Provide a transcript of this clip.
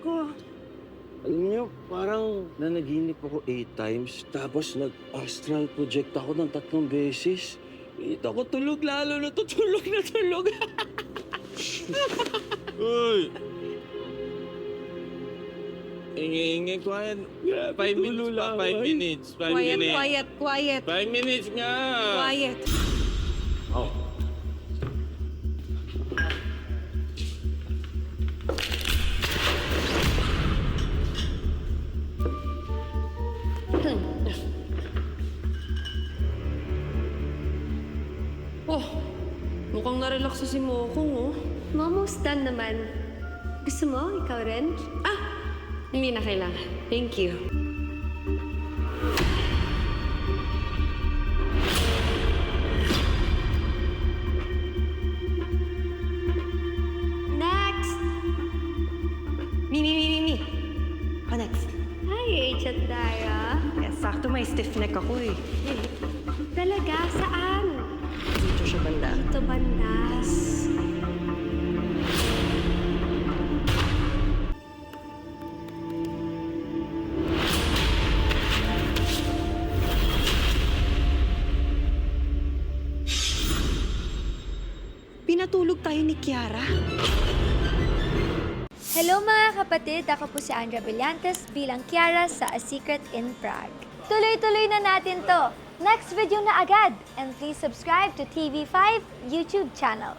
ko. Alam niyo, parang nanaginip ako 8 times, tapos nag-astral project ako ng 3 beses. Ito ako tulog, lalo natutulog na tulog. Uy! Ingi, quiet. 5 minutes pa, 5 minutes. 5 Quiet, minutes. quiet, quiet. 5 minutes nga. Quiet. Oh. Oh, mukhang na-relax si Mokong, oh. Almost done naman. Gusto mo? Ikaw rin? Ah, hindi na kailangan. Thank you. Next! Mi. Ako next. Hi, Agent Dara. Yes, sakto may stiff neck ako eh. Talaga? Saan? Dito siya banda. Dito bandas. Pinatulog tayo ni Kiara. Hello mga kapatid, ako po si Andrea Brillantes bilang Kiara sa A Secret in Prague. Tuloy-tuloy na natin to! Next video na agad! And please subscribe to TV5 YouTube channel.